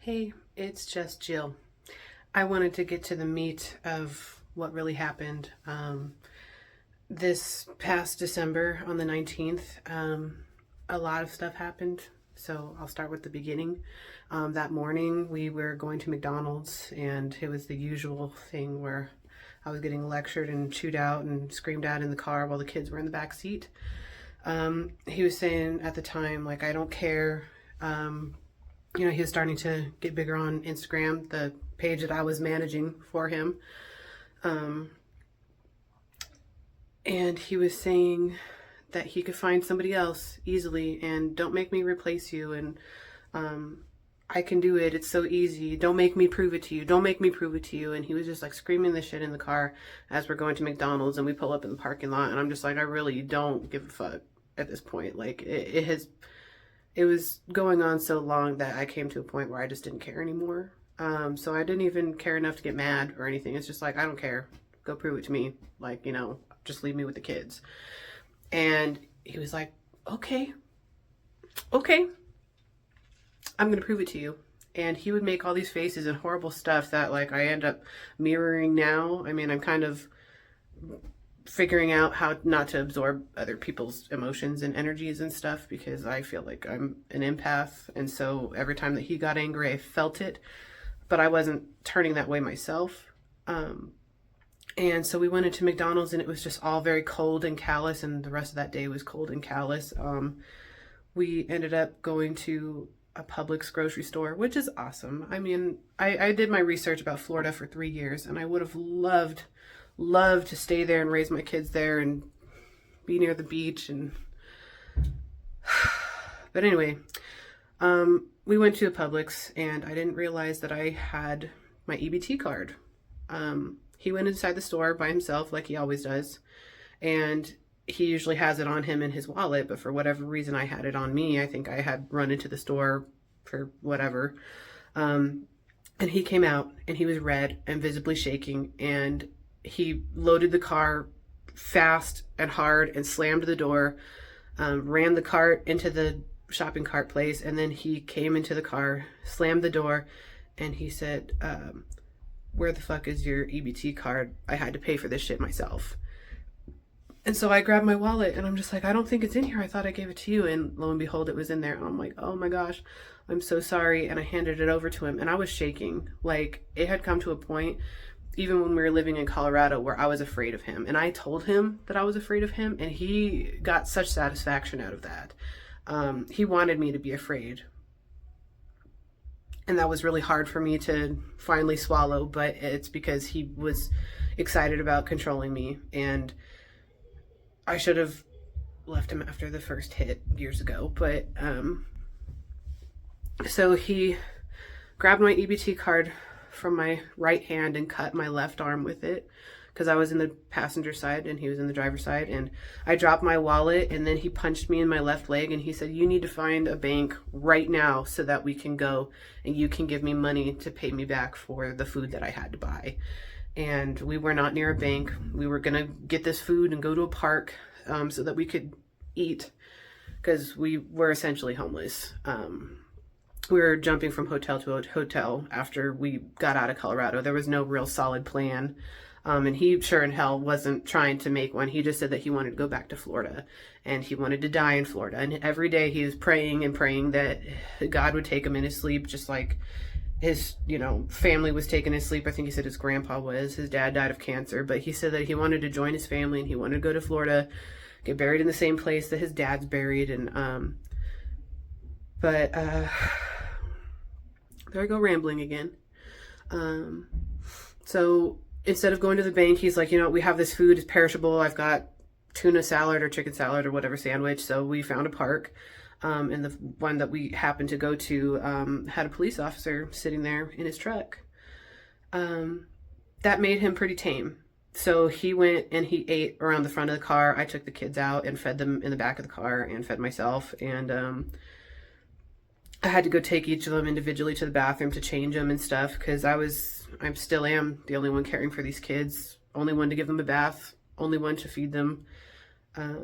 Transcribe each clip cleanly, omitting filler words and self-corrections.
Hey, it's just Jill. I wanted to get to the meat of what really happened. This past December on the 19th, a lot of stuff happened. So I'll start with the beginning. That morning, we were going to McDonald's, and it was the usual thing where I was getting lectured and chewed out and screamed at in the car while the kids were in the back seat. He was saying at the time, like, I don't care. He was starting to get bigger on Instagram, the page that I was managing for him. And he was saying that he could find somebody else easily and don't make me replace you. And I can do it. It's so easy. Don't make me prove it to you. Don't make me prove it to you. And he was just like screaming this shit in the car as we're going to McDonald's, and we pull up in the parking lot. And I'm just like, I really don't give a fuck at this point. Like it was going on so long that I came to a point where I just didn't care anymore. So I didn't even care enough to get mad or anything. It's just like, I don't care. Go prove it to me. Like, just leave me with the kids. And he was like, okay, I'm going to prove it to you. And he would make all these faces and horrible stuff that like I end up mirroring now. I mean, I'm kind of figuring out how not to absorb other people's emotions and energies and stuff, because I feel like I'm an empath. And so every time that he got angry, I felt it, but I wasn't turning that way myself. And so we went into McDonald's, and it was just all very cold and callous, and the rest of that day was cold and callous. We ended up going to a Publix grocery store, which is awesome. I mean, I did my research about Florida for 3 years, and I would have loved to stay there and raise my kids there and be near the beach. And but anyway, we went to a Publix, and I didn't realize that I had my EBT card. He went inside the store by himself like he always does, and he usually has it on him in his wallet, but for whatever reason I had it on me. I think I had run into the store for whatever. And he came out, and he was red and visibly shaking, and he loaded the car fast and hard and slammed the door, ran the cart into the shopping cart place, and then he came into the car, slammed the door, and he said, where the fuck is your EBT card? I had to pay for this shit myself. And so I grabbed my wallet, and I'm just like, I don't think it's in here. I thought I gave it to you. And lo and behold, it was in there. And I'm like, oh my gosh, I'm so sorry. And I handed it over to him, and I was shaking. Like, it had come to a point, even when we were living in Colorado, where I was afraid of him. And I told him that I was afraid of him, and he got such satisfaction out of that. He wanted me to be afraid. And that was really hard for me to finally swallow, but it's because he was excited about controlling me. And I should have left him after the first hit years ago. But so he grabbed my EBT card from my right hand and cut my left arm with it, because I was in the passenger side and he was in the driver's side. And I dropped my wallet, and then he punched me in my left leg, and he said, you need to find a bank right now so that we can go and you can give me money to pay me back for the food that I had to buy. And we were not near a bank. We were going to get this food and go to a park so that we could eat, because we were essentially homeless. We were jumping from hotel to hotel after we got out of Colorado. There was no real solid plan. And he sure in hell wasn't trying to make one. He just said that he wanted to go back to Florida, and he wanted to die in Florida. And every day he was praying and praying that God would take him in his sleep, just like his, family was taken in his sleep. I think he said his grandpa was. His dad died of cancer, but he said that he wanted to join his family, and he wanted to go to Florida, get buried in the same place that his dad's buried. And, but there I go rambling again. So instead of going to the bank, he's like, we have this food, it's perishable. I've got tuna salad or chicken salad or whatever sandwich. So we found a park. And the one that we happened to go to had a police officer sitting there in his truck. That made him pretty tame. So he went and he ate around the front of the car. I took the kids out and fed them in the back of the car and fed myself. And I had to go take each of them individually to the bathroom to change them and stuff, because I still am the only one caring for these kids, only one to give them a bath, only one to feed them. I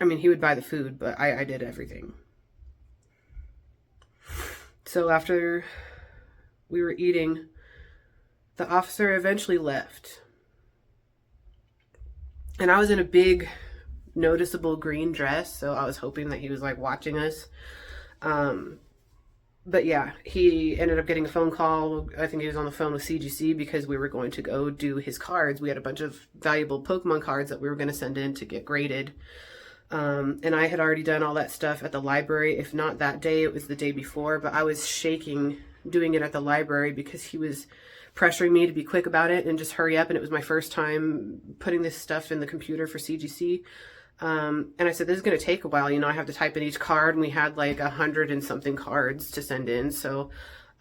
mean, he would buy the food, but I did everything. So after we were eating, the officer eventually left. And I was in a big, noticeable green dress, so I was hoping that he was like watching us. But yeah, he ended up getting a phone call. I think he was on the phone with CGC because we were going to go do his cards. We had a bunch of valuable Pokemon cards that we were going to send in to get graded. And I had already done all that stuff at the library. If not that day, it was the day before, but I was shaking doing it at the library because he was pressuring me to be quick about it and just hurry up. And it was my first time putting this stuff in the computer for CGC. And I said, this is going to take a while. You know, I have to type in each card, and we had like 100 and something cards to send in. So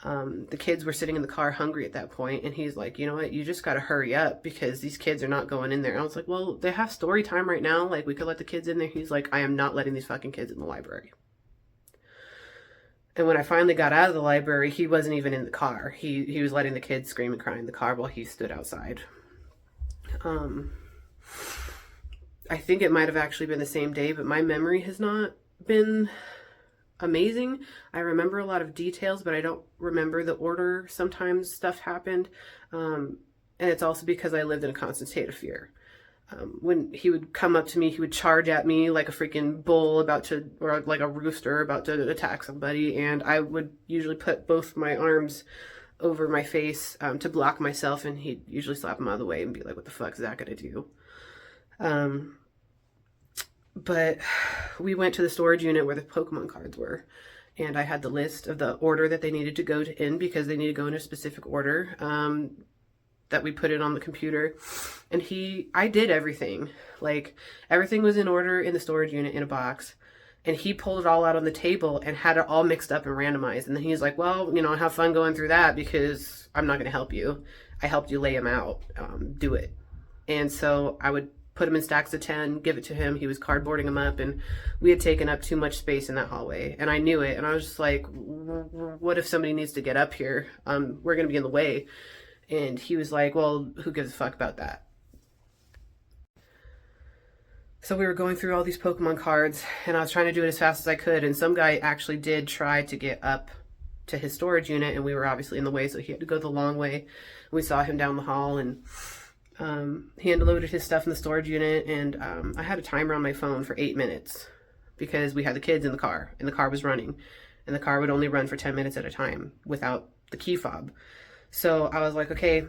the kids were sitting in the car hungry at that point, and he's like, you know what, you just got to hurry up because these kids are not going in there. I was like, well, they have story time right now. Like, we could let the kids in there. He's like, I am not letting these fucking kids in the library. And when I finally got out of the library, he wasn't even in the car. He was letting the kids scream and cry in the car while he stood outside. I think it might have actually been the same day, but my memory has not been amazing. I remember a lot of details, but I don't remember the order. Sometimes stuff happened. And it's also because I lived in a constant state of fear. When he would come up to me, he would charge at me like a freaking bull or like a rooster about to attack somebody. And I would usually put both my arms over my face to block myself. And he'd usually slap them out of the way and be like, what the fuck is that going to do? But we went to the storage unit where the Pokemon cards were. And I had the list of the order that they needed to go in because they need to go in a specific order. That we put it on the computer, and I did everything. Like, everything was in order in the storage unit in a box, and he pulled it all out on the table and had it all mixed up and randomized. And then he's like, well, you know, have fun going through that because I'm not going to help you. I helped you lay them out. Do it. And so I would put them in stacks of 10, give it to him. He was cardboarding them up, and we had taken up too much space in that hallway, and I knew it. And I was just like, what if somebody needs to get up here? We're going to be in the way. And he was like, well, who gives a fuck about that? So we were going through all these Pokemon cards, and I was trying to do it as fast as I could. And some guy actually did try to get up to his storage unit, and we were obviously in the way, so he had to go the long way. We saw him down the hall, and he unloaded his stuff in the storage unit. And I had a timer on my phone for 8 minutes because we had the kids in the car, and the car was running. And the car would only run for 10 minutes at a time without the key fob. So I was like, okay,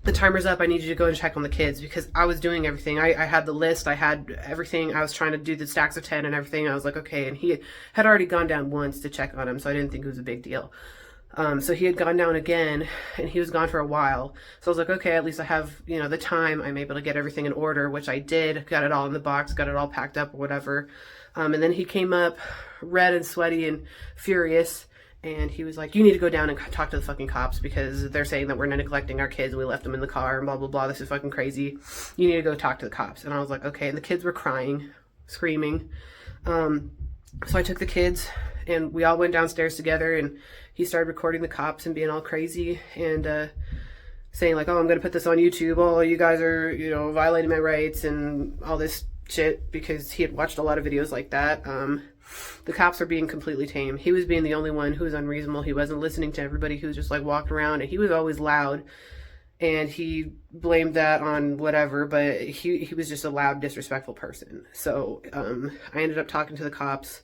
the timer's up. I need you to go and check on the kids because I was doing everything. I had the list. I had everything. I was trying to do the stacks of 10 and everything. I was like, okay. And he had already gone down once to check on him, so I didn't think it was a big deal. So he had gone down again, and he was gone for a while. So I was like, okay, at least I have, you know, the time. I'm able to get everything in order, which I did. Got it all in the box, got it all packed up or whatever. And then he came up red and sweaty and furious. And he was like, you need to go down and talk to the fucking cops because they're saying that we're neglecting our kids. We left them in the car and blah, blah, blah. This is fucking crazy. You need to go talk to the cops. And I was like, okay. And the kids were crying, screaming. So I took the kids, and we all went downstairs together, and he started recording the cops and being all crazy and saying like, oh, I'm going to put this on YouTube. Oh, you guys are, you know, violating my rights and all this shit because he had watched a lot of videos like that. The cops are being completely tame. He was being the only one who was unreasonable. He wasn't listening to everybody who was just like walking around, and he was always loud, and he blamed that on whatever, but he was just a loud, disrespectful person. So I ended up talking to the cops,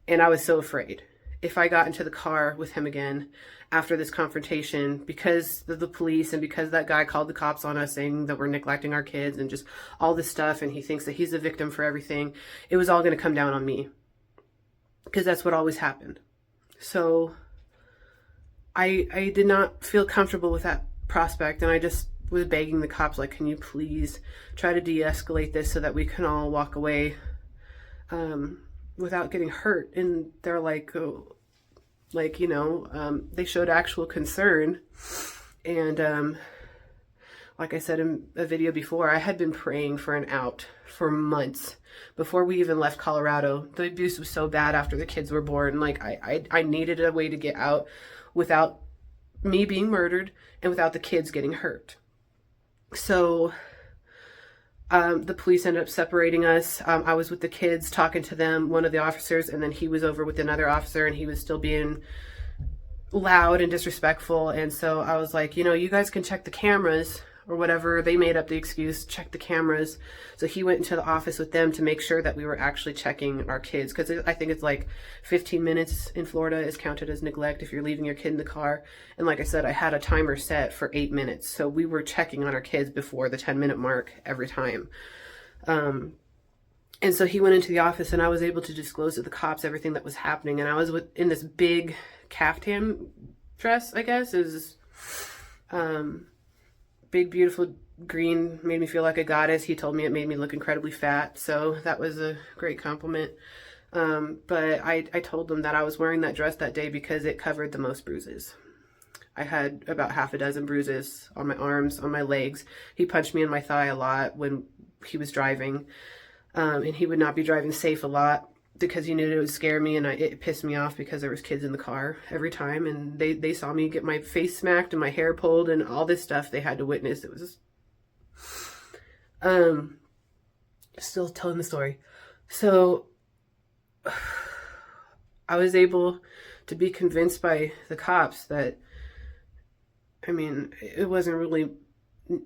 and I was so afraid. If I got into the car with him again after this confrontation, because of the police and because that guy called the cops on us saying that we're neglecting our kids and just all this stuff, and he thinks that he's the victim for everything, it was all going to come down on me. Because that's what always happened. So I did not feel comfortable with that prospect, and I just was begging the cops, like, can you please try to de-escalate this so that we can all walk away without getting hurt? And they're like, oh, like, you know, they showed actual concern. And like I said in a video before, I had been praying for an out for months. Before we even left Colorado, the abuse was so bad after the kids were born. Like, I needed a way to get out without me being murdered and without the kids getting hurt. So the police ended up separating us. I was with the kids talking to them, one of the officers, and then he was over with another officer, and he was still being loud and disrespectful. And so I was like, you guys can check the cameras or whatever. They made up the excuse, check the cameras. So he went into the office with them to make sure that we were actually checking our kids. Because I think it's like 15 minutes in Florida is counted as neglect if you're leaving your kid in the car. And like I said, I had a timer set for 8 minutes. So we were checking on our kids before the 10-minute mark every time. And so he went into the office, and I was able to disclose to the cops everything that was happening. And I was in this big caftan dress, I guess. It was big, beautiful green, made me feel like a goddess. He told me it made me look incredibly fat, so that was a great compliment. But I told him that I was wearing that dress that day because it covered the most bruises. I had about half a dozen bruises on my arms, on my legs. He punched me in my thigh a lot when he was driving. And he would not be driving safe a lot because he knew it would scare me, and it pissed me off because there was kids in the car every time, and they saw me get my face smacked and my hair pulled and all this stuff they had to witness. It was still telling the story. So I was able to be convinced by the cops that, it wasn't really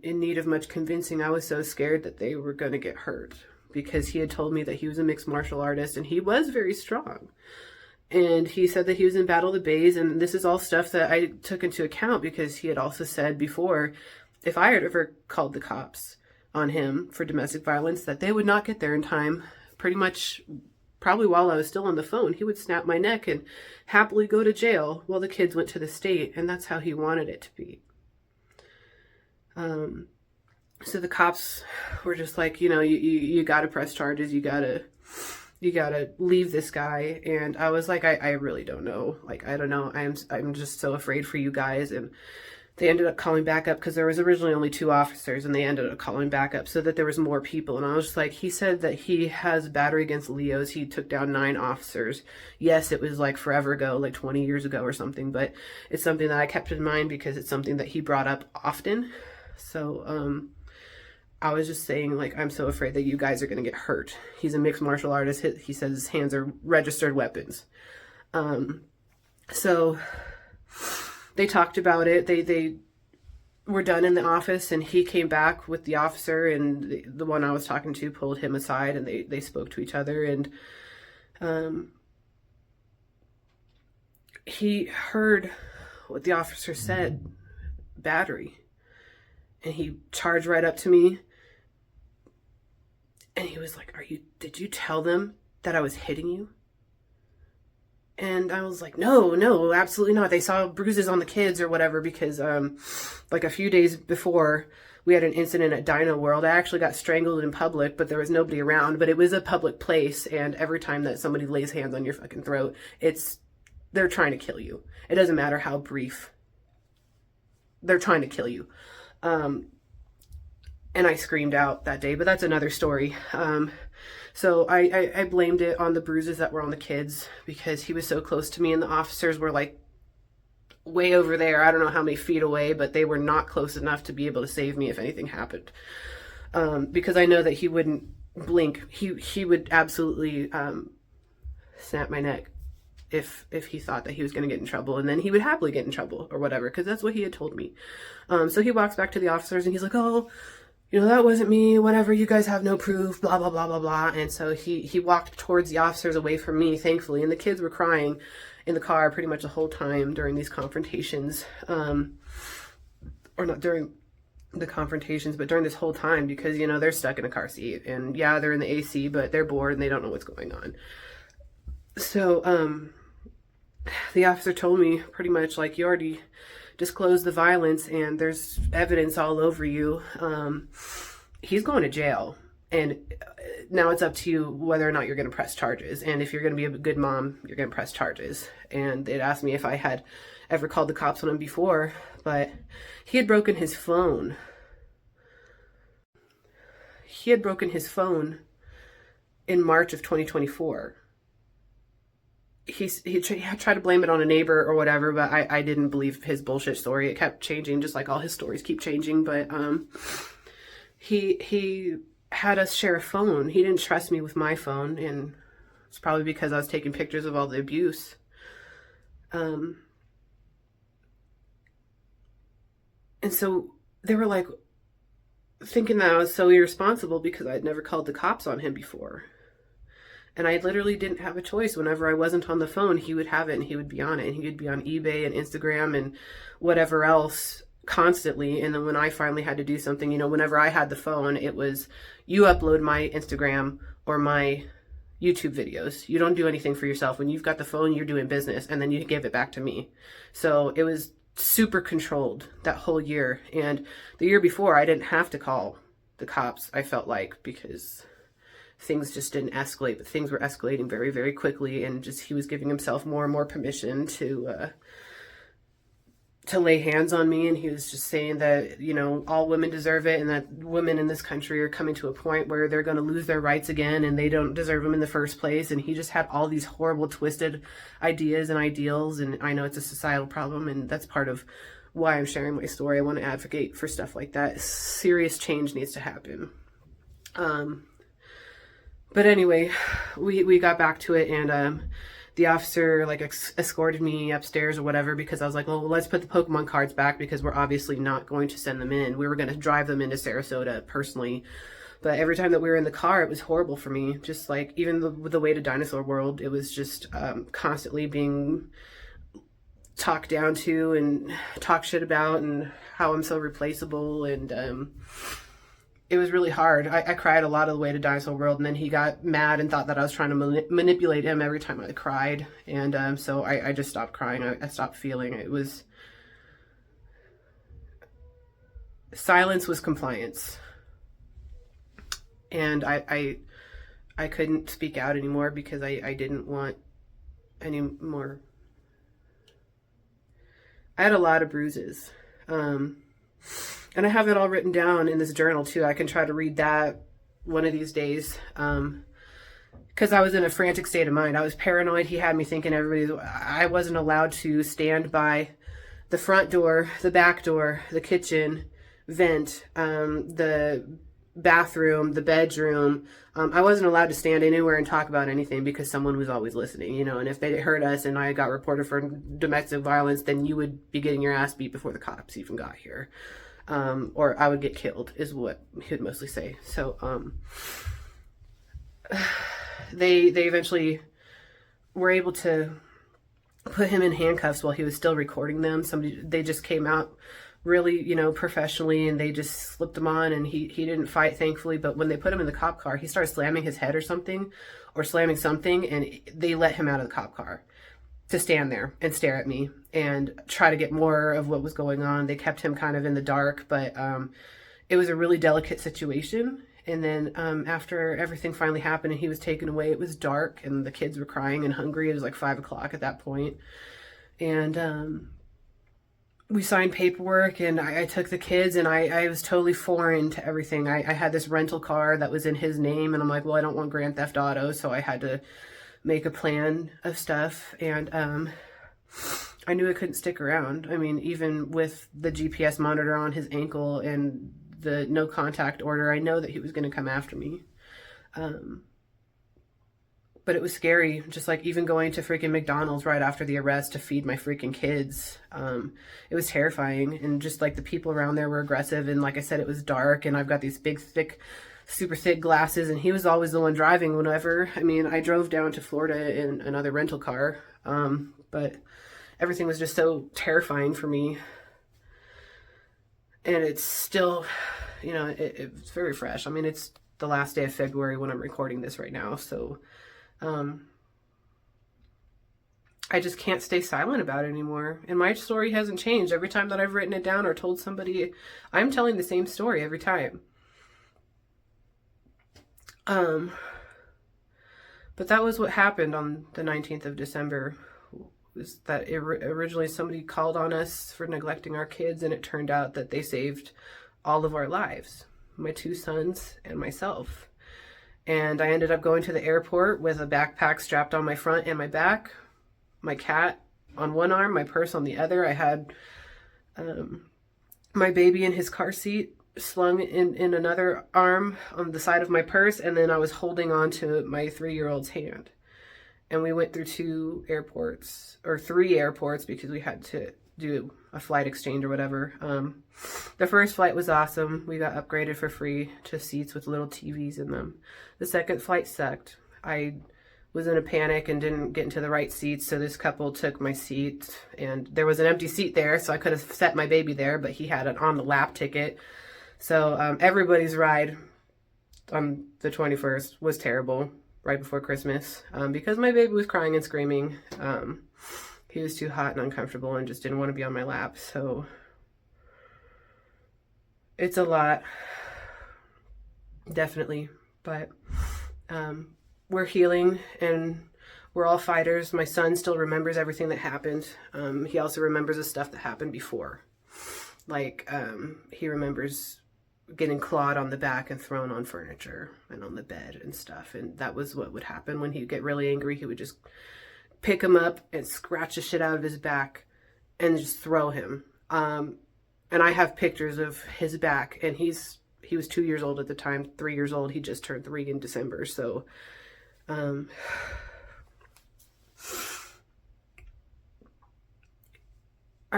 in need of much convincing. I was so scared that they were going to get hurt, because he had told me that he was a mixed martial artist and he was very strong. And he said that he was in Battle of the Bays, and this is all stuff that I took into account because he had also said before, if I had ever called the cops on him for domestic violence, that they would not get there in time. Pretty much, probably while I was still on the phone, he would snap my neck and happily go to jail while the kids went to the state, and that's how he wanted it to be. So the cops were just like, you got to press charges. You got to leave this guy. And I was like, I really don't know. Like, I don't know. I'm just so afraid for you guys. And they ended up calling back up because there was originally only 2 officers, and they ended up calling back up so that there was more people. And I was just like, he said that he has battery against Leos. He took down 9 officers. Yes, it was like forever ago, like 20 years ago or something, but it's something that I kept in mind because it's something that he brought up often. So, I was just saying, like, I'm so afraid that you guys are going to get hurt. He's a mixed martial artist. He says his hands are registered weapons. So they talked about it. They were done in the office, and he came back with the officer, and the one I was talking to pulled him aside, and they spoke to each other. And he heard what the officer said, battery. And he charged right up to me. And he was like, did you tell them that I was hitting you? And I was like, no, absolutely not. They saw bruises on the kids or whatever because, like a few days before, we had an incident at Dino World. I actually got strangled in public, but there was nobody around. But it was a public place, and every time that somebody lays hands on your fucking throat, they're trying to kill you. It doesn't matter how brief. They're trying to kill you. And I screamed out that day, but that's another story. So I blamed it on the bruises that were on the kids because he was so close to me, and the officers were like way over there. I don't know how many feet away, but they were not close enough to be able to save me if anything happened. Because I know that he wouldn't blink. He would absolutely snap my neck if he thought that he was going to get in trouble, and then he would happily get in trouble or whatever, because that's what he had told me. So he walks back to the officers, and he's like, oh, that wasn't me, whatever, you guys have no proof, blah, blah, blah, blah, blah. And so he walked towards the officers away from me, thankfully, and the kids were crying in the car pretty much the whole time during these confrontations, or not during the confrontations, but during this whole time, because, they're stuck in a car seat, and yeah, they're in the AC, but they're bored and they don't know what's going on. So, the officer told me pretty much like, you already disclosed the violence and there's evidence all over you. He's going to jail, and now it's up to you whether or not you're going to press charges. And if you're going to be a good mom, you're going to press charges. And they'd asked me if I had ever called the cops on him before, but he had broken his phone. He had broken his phone in March of 2024. He tried to blame it on a neighbor or whatever, but I didn't believe his bullshit story. It kept changing, just like all his stories keep changing. But he had us share a phone. He didn't trust me with my phone, and it's probably because I was taking pictures of all the abuse. And so they were like thinking that I was so irresponsible because I'd never called the cops on him before. And I literally didn't have a choice. Whenever I wasn't on the phone, he would have it and he would be on it. And he would be on eBay and Instagram and whatever else constantly. And then when I finally had to do something, you know, whenever I had the phone, it was you upload my Instagram or my YouTube videos. You don't do anything for yourself. When you've got the phone, you're doing business, and then you give it back to me. So it was super controlled that whole year. And the year before, I didn't have to call the cops, I felt like, because things just didn't escalate, but things were escalating very, very quickly, and just he was giving himself more and more permission to lay hands on me. And he was just saying that, you know, all women deserve it, and that women in this country are coming to a point where they're going to lose their rights again, and they don't deserve them in the first place. And he just had all these horrible, twisted ideas and ideals. And I know it's a societal problem, and that's part of why I'm sharing my story. I want to advocate for stuff like that. Serious change needs to happen. But anyway, we got back to it, and the officer like escorted me upstairs or whatever, because I was like, well, let's put the Pokemon cards back, because we're obviously not going to send them in. We were going to drive them into Sarasota personally. But every time that we were in the car, it was horrible for me. Just like even the way to Dinosaur World, it was just constantly being talked down to and talked shit about, and how I'm so replaceable. And it was really hard. I cried a lot of the way to Dinosaur World, and then he got mad and thought that I was trying to manipulate him every time I cried. And so I just stopped crying. I stopped feeling. It was... silence was compliance. And I couldn't speak out anymore because I didn't want any more. I had a lot of bruises. And I have it all written down in this journal too. I can try to read that one of these days. Because I was in a frantic state of mind. I was paranoid. He had me thinking I wasn't allowed to stand by the front door, the back door, the kitchen, vent, the bathroom, the bedroom. I wasn't allowed to stand anywhere and talk about anything because someone was always listening, you know. And if they heard us and I got reported for domestic violence, then you would be getting your ass beat before the cops even got here. Or I would get killed, is what he would mostly say. So, they eventually were able to put him in handcuffs while he was still recording them. They just came out really, you know, professionally, and they just slipped him on, and he didn't fight, thankfully. But when they put him in the cop car, he started slamming his head or something, or slamming something, and they let him out of the cop car to stand there and stare at me and try to get more of what was going on. They kept him kind of in the dark, but it was a really delicate situation. And then after everything finally happened and he was taken away, it was dark and the kids were crying and hungry. It was like 5 o'clock at that point. And we signed paperwork, and I took the kids, and I was totally foreign to everything. I had this rental car that was in his name, and I'm like, well, I don't want Grand Theft Auto, so I had to make a plan of stuff. And I knew I couldn't stick around. I mean, even with the GPS monitor on his ankle and the no contact order, I know that he was going to come after me. But it was scary, just like even going to freaking McDonald's right after the arrest to feed my freaking kids. It was terrifying, and just like the people around there were aggressive, and like I said, it was dark, and I've got these big, thick, super thick glasses, and he was always the one driving whenever. I mean, I drove down to Florida in another rental car, but everything was just so terrifying for me. And it's still, you know, it's very fresh. I mean, it's the last day of February when I'm recording this right now, so I just can't stay silent about it anymore. And my story hasn't changed. Every time that I've written it down or told somebody, I'm telling the same story every time. But that was what happened on the 19th of December, was that originally somebody called on us for neglecting our kids, and it turned out that they saved all of our lives, my 2 sons and myself. And I ended up going to the airport with a backpack strapped on my front and my back, my cat on one arm, my purse on the other. I had my baby in his car seat slung in another arm on the side of my purse, and then I was holding on to my 3-year-old's hand. and we went through 3 airports because we had to do a flight exchange or whatever. The first flight was awesome. We got upgraded for free to seats with little TVs in them. The second flight sucked. I was in a panic and didn't get into the right seats, so this couple took my seat, and there was an empty seat there, so I could have set my baby there, but he had an on the lap ticket. So everybody's ride on the 21st was terrible, right before Christmas, because my baby was crying and screaming. He was too hot and uncomfortable and just didn't want to be on my lap. So it's a lot, definitely, but we're healing and we're all fighters. My son still remembers everything that happened. He also remembers the stuff that happened before. Like, he remembers getting clawed on the back and thrown on furniture and on the bed and stuff. And that was what would happen when he'd get really angry. He would just pick him up and scratch the shit out of his back and just throw him. And I have pictures of his back, and he was 2 years old at the time, 3 years old. He just turned 3 in December. So, I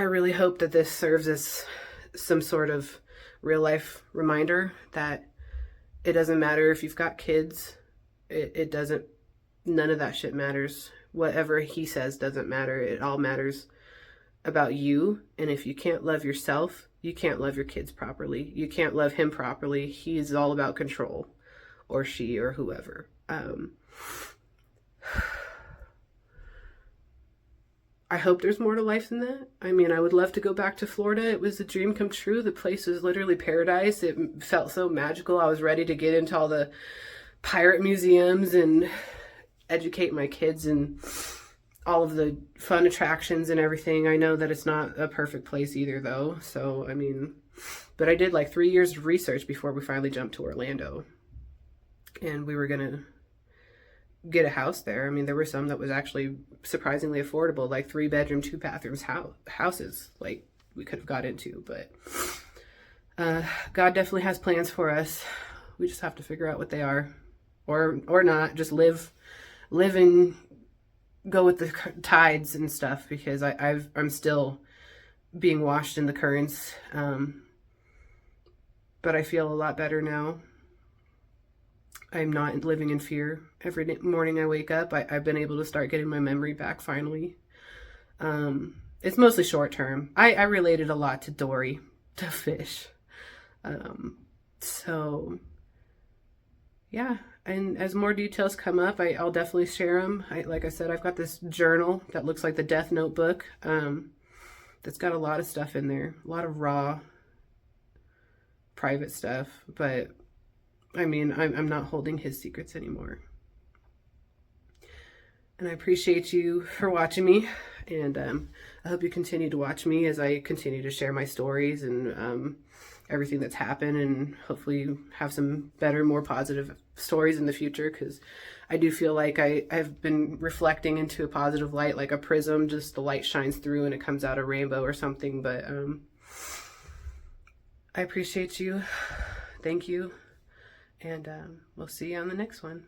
really hope that this serves as some sort of real life reminder that it doesn't matter if you've got kids. It doesn't, none of that shit matters. Whatever he says doesn't matter. It all matters about you. And if you can't love yourself, you can't love your kids properly. You can't love him properly. He's all about control, or she, or whoever. I hope there's more to life than that. I mean, I would love to go back to Florida. It was a dream come true. The place was literally paradise. It felt so magical. I was ready to get into all the pirate museums and educate my kids and all of the fun attractions and everything. I know that it's not a perfect place either, though. So, I mean, but I did like 3 years of research before we finally jumped to Orlando. And we were going to get a house there. I mean, there were some that was actually surprisingly affordable, like 3-bedroom, 2-bathrooms houses, like we could have got into. But God definitely has plans for us. We just have to figure out what they are, or not. Just live and go with the tides and stuff, because I'm still being washed in the currents. But I feel a lot better now. I'm not living in fear. Every morning I wake up, I've been able to start getting my memory back finally. It's mostly short term. I related a lot to Dory, to fish. So, yeah. And as more details come up, I'll definitely share them. Like I said, I've got this journal that looks like the Death Notebook. That's got a lot of stuff in there. A lot of raw, private stuff. But I mean, I'm not holding his secrets anymore. And I appreciate you for watching me. And I hope you continue to watch me as I continue to share my stories and everything that's happened. And hopefully have some better, more positive stories in the future. Because I do feel like I've been reflecting into a positive light, like a prism. Just the light shines through and it comes out a rainbow or something. But I appreciate you. Thank you. And we'll see you on the next one.